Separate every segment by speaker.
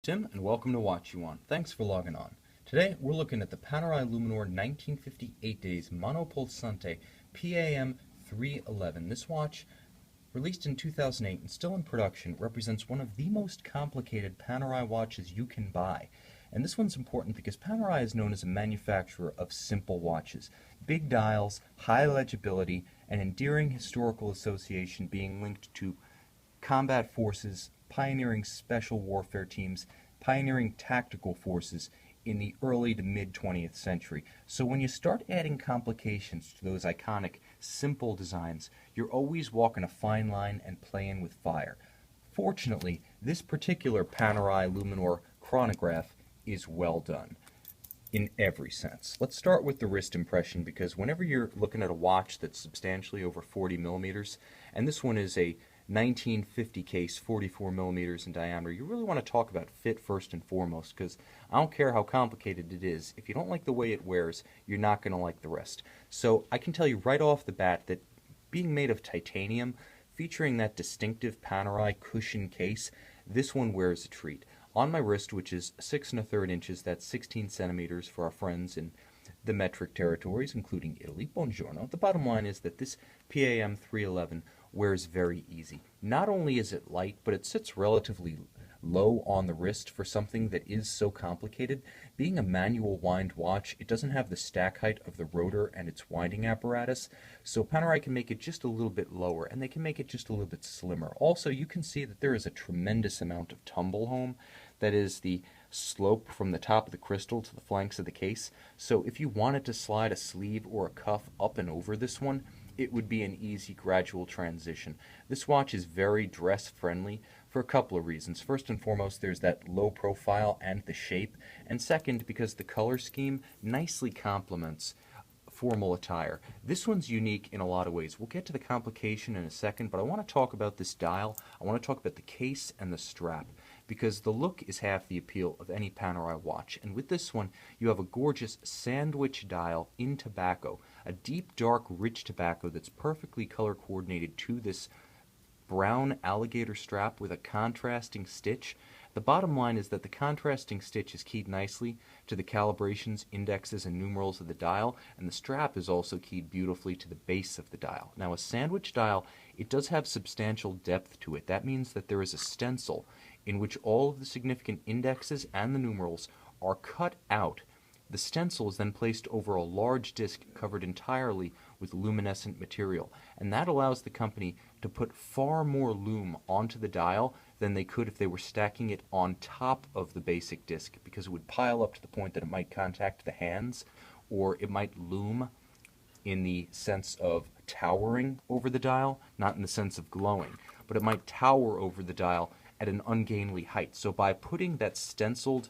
Speaker 1: Tim, and welcome to Watch You On. Thanks for logging on. Today, we're looking at the Panerai Luminor 1958 Days Monopulsante PAM 311. This watch, released in 2008 and still in production, represents one of the most complicated Panerai watches you can buy. And this one's important because Panerai is known as a manufacturer of simple watches. Big dials, high legibility, and endearing historical association being linked to combat forces, pioneering special warfare teams, pioneering tactical forces in the early to mid 20th century. So when you start adding complications to those iconic, simple designs, you're always walking a fine line and playing with fire. Fortunately, this particular Panerai Luminor chronograph is well done in every sense. Let's start with the wrist impression, because whenever you're looking at a watch that's substantially over 40 millimeters, and this one is a 1950 case, 44 millimeters in diameter, you really want to talk about fit first and foremost, because I don't care how complicated it is. If you don't like the way it wears, you're not going to like the rest. So I can tell you right off the bat that being made of titanium, featuring that distinctive Panerai cushion case, this one wears a treat. On my wrist, which is 6 1/3 inches, that's 16 centimeters for our friends in the metric territories, including Italy, buongiorno. The bottom line is that this PAM 311 wears very easy. Not only is it light, but it sits relatively low on the wrist for something that is so complicated. Being a manual wind watch, it doesn't have the stack height of the rotor and its winding apparatus, so Panerai can make it just a little bit lower, and they can make it just a little bit slimmer. Also, you can see that there is a tremendous amount of tumble home, that is the slope from the top of the crystal to the flanks of the case. So if you wanted to slide a sleeve or a cuff up and over this one, it would be an easy gradual transition. This watch is very dress friendly for a couple of reasons. First and foremost, there's that low profile and the shape, and second, because the color scheme nicely complements formal attire. This one's unique in a lot of ways. We'll get to the complication in a second, but I want to talk about this dial. I want to talk about the case and the strap, because the look is half the appeal of any Panerai watch. And with this one, you have a gorgeous sandwich dial in tobacco, a deep, dark, rich tobacco that's perfectly color coordinated to this brown alligator strap with a contrasting stitch. The bottom line is that the contrasting stitch is keyed nicely to the calibrations, indexes, and numerals of the dial, and the strap is also keyed beautifully to the base of the dial. Now, a sandwich dial, it does have substantial depth to it. That means that there is a stencil in which all of the significant indexes and the numerals are cut out. The stencil is then placed over a large disc covered entirely with luminescent material, and that allows the company to put far more lume onto the dial than they could if they were stacking it on top of the basic disc, because it would pile up to the point that it might contact the hands, or it might loom in the sense of towering over the dial, not in the sense of glowing, but it might tower over the dial at an ungainly height. So by putting that stenciled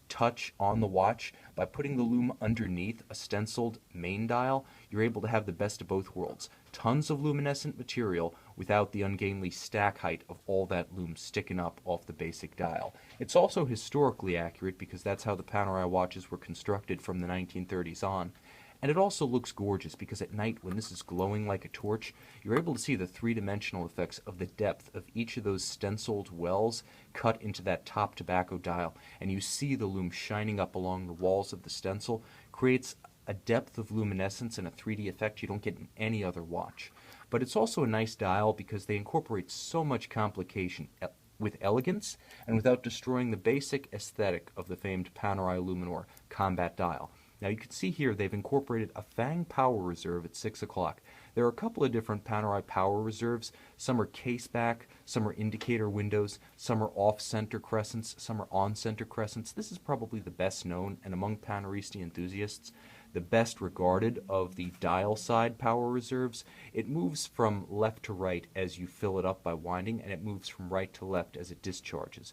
Speaker 1: touch on the watch, by putting the lume underneath a stenciled main dial, you're able to have the best of both worlds. Tons of luminescent material without the ungainly stack height of all that lume sticking up off the basic dial. It's also historically accurate, because that's how the Panerai watches were constructed from the 1930s on. And it also looks gorgeous because at night, when this is glowing like a torch, you're able to see the three-dimensional effects of the depth of each of those stenciled wells cut into that top tobacco dial, and you see the lume shining up along the walls of the stencil. Creates a depth of luminescence and a 3D effect you don't get in any other watch. But it's also a nice dial because they incorporate so much complication with elegance and without destroying the basic aesthetic of the famed Panerai Luminor combat dial. Now you can see here they've incorporated a Fang power reserve at 6 o'clock. There are a couple of different Panerai power reserves. Some are case back, some are indicator windows, some are off-center crescents, some are on-center crescents. This is probably the best known, and among Paneristi enthusiasts, the best regarded of the dial side power reserves. It moves from left to right as you fill it up by winding, and it moves from right to left as it discharges.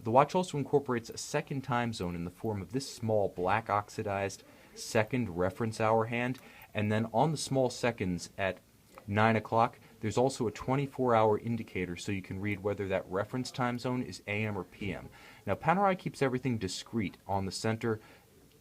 Speaker 1: The watch also incorporates a second time zone in the form of this small black oxidized second reference hour hand, and then on the small seconds at 9 o'clock, there's also a 24-hour indicator so you can read whether that reference time zone is AM or PM. Now, Panerai keeps everything discrete on the center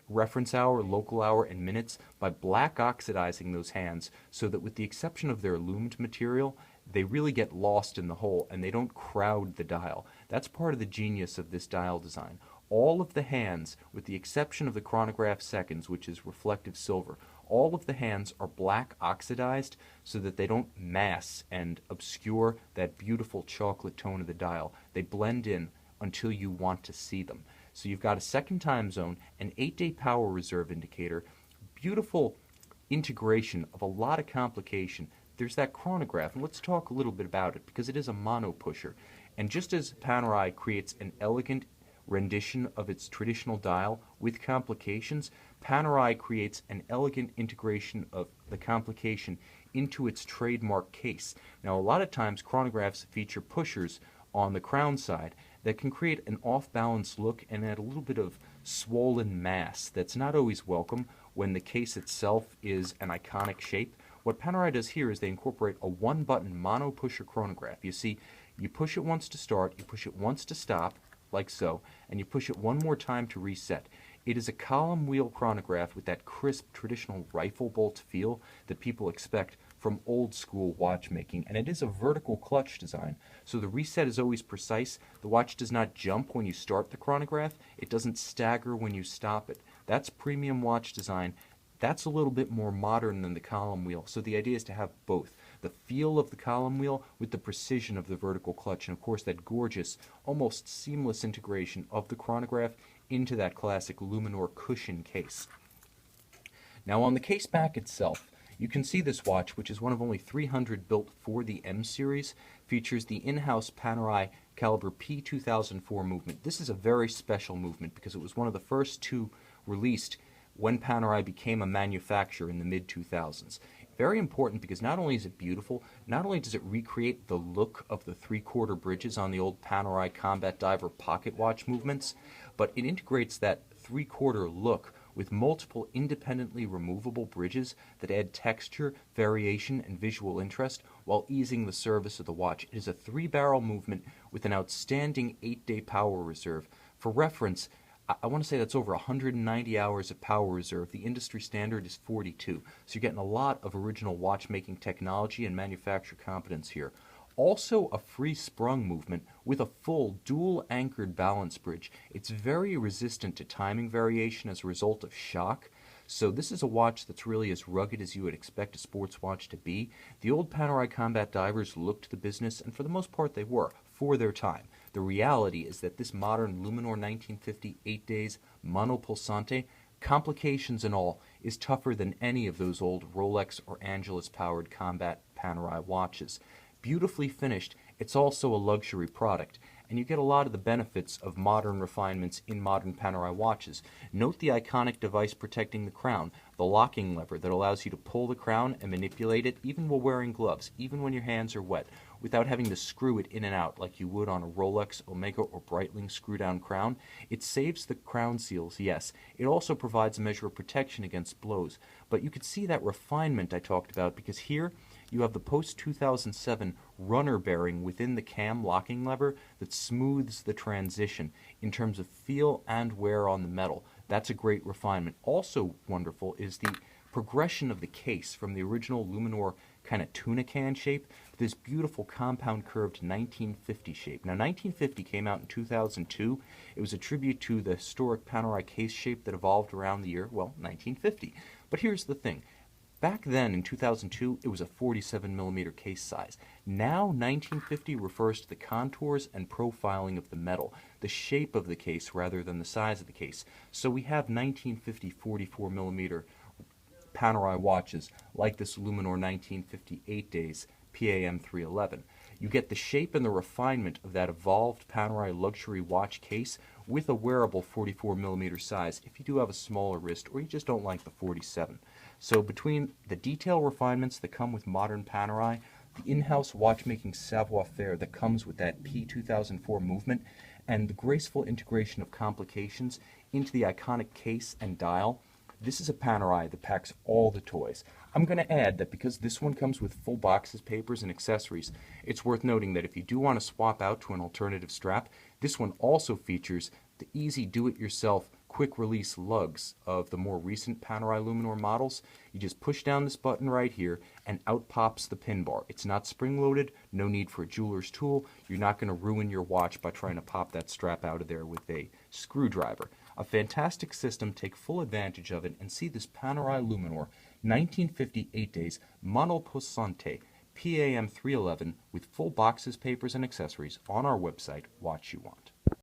Speaker 1: reference hour, local hour, and minutes by black oxidizing those hands so that with the exception of their loomed material, they really get lost in the hole and they don't crowd the dial. That's part of the genius of this dial design. All of the hands, with the exception of the chronograph seconds, which is reflective silver, all of the hands are black oxidized so that they don't mass and obscure that beautiful chocolate tone of the dial. They blend in until you want to see them. So you've got a second time zone, an 8-day power reserve indicator, beautiful integration of a lot of complication. There's that chronograph, and let's talk a little bit about it because it is a monopusher. And just as Panerai creates an elegant rendition of its traditional dial with complications, Panerai creates an elegant integration of the complication into its trademark case. Now, a lot of times chronographs feature pushers on the crown side that can create an off-balance look and add a little bit of swollen mass that's not always welcome when the case itself is an iconic shape. What Panerai does here is they incorporate a one-button monopusher chronograph. You see, you push it once to start, you push it once to stop, like so, and you push it one more time to reset. It is a column wheel chronograph with that crisp traditional rifle bolt feel that people expect from old school watchmaking, and it is a vertical clutch design, so the reset is always precise. The watch does not jump when you start the chronograph, it doesn't stagger when you stop it. That's premium watch design. That's a little bit more modern than the column wheel, so the idea is to have both. The feel of the column wheel with the precision of the vertical clutch, and of course that gorgeous, almost seamless integration of the chronograph into that classic Luminor cushion case. Now on the case back itself, you can see this watch, which is one of only 300 built for the M series, features the in-house Panerai caliber P2004 movement. This is a very special movement because it was one of the first two released when Panerai became a manufacturer in the mid-2000s. Very important because not only is it beautiful, not only does it recreate the look of the three-quarter bridges on the old Panerai Combat Diver pocket watch movements, but it integrates that three-quarter look with multiple independently removable bridges that add texture, variation, and visual interest while easing the service of the watch. It is a three-barrel movement with an outstanding 8-day power reserve. For reference, I want to say that's over 190 hours of power reserve. The industry standard is 42. So you're getting a lot of original watchmaking technology and manufacturer competence here. Also a free sprung movement with a full dual anchored balance bridge. It's very resistant to timing variation as a result of shock. So this is a watch that's really as rugged as you would expect a sports watch to be. The old Panerai Combat Divers looked the business, and for the most part they were, for their time. The reality is that this modern Luminor 1950 8 days Monopulsante, complications and all, is tougher than any of those old Rolex or Angelus-powered combat Panerai watches. Beautifully finished, it's also a luxury product, and you get a lot of the benefits of modern refinements in modern Panerai watches. Note the iconic device protecting the crown, the locking lever that allows you to pull the crown and manipulate it even while wearing gloves, even when your hands are wet, without having to screw it in and out like you would on a Rolex, Omega, or Breitling screw-down crown. It saves the crown seals, yes. It also provides a measure of protection against blows. But you could see that refinement I talked about because here you have the post-2007 runner bearing within the cam locking lever that smooths the transition in terms of feel and wear on the metal. That's a great refinement. Also wonderful is the progression of the case from the original Luminor kind of tuna can shape to this beautiful compound curved 1950 shape. Now 1950 came out in 2002. It was a tribute to the historic Panerai case shape that evolved around the year, well, 1950. But here's the thing. Back then, in 2002, it was a 47mm case size. Now, 1950 refers to the contours and profiling of the metal, the shape of the case rather than the size of the case. So we have 1950 44mm Panerai watches like this Luminor 1950 8 days PAM 311. You get the shape and the refinement of that evolved Panerai luxury watch case with a wearable 44mm size if you do have a smaller wrist or you just don't like the 47. So between the detail refinements that come with modern Panerai, the in-house watchmaking savoir-faire that comes with that P2004 movement, and the graceful integration of complications into the iconic case and dial, this is a Panerai that packs all the toys. I'm going to add that because this one comes with full boxes, papers, and accessories, it's worth noting that if you do want to swap out to an alternative strap, this one also features the easy do-it-yourself quick release lugs of the more recent Panerai Luminor models. You just push down this button right here and out pops the pin bar. It's not spring loaded, no need for a jeweler's tool. You're not going to ruin your watch by trying to pop that strap out of there with a screwdriver. A fantastic system. Take full advantage of it and see this Panerai Luminor 1958 Days Monopulsante PAM 311 with full boxes, papers, and accessories on our website, Watch You Want.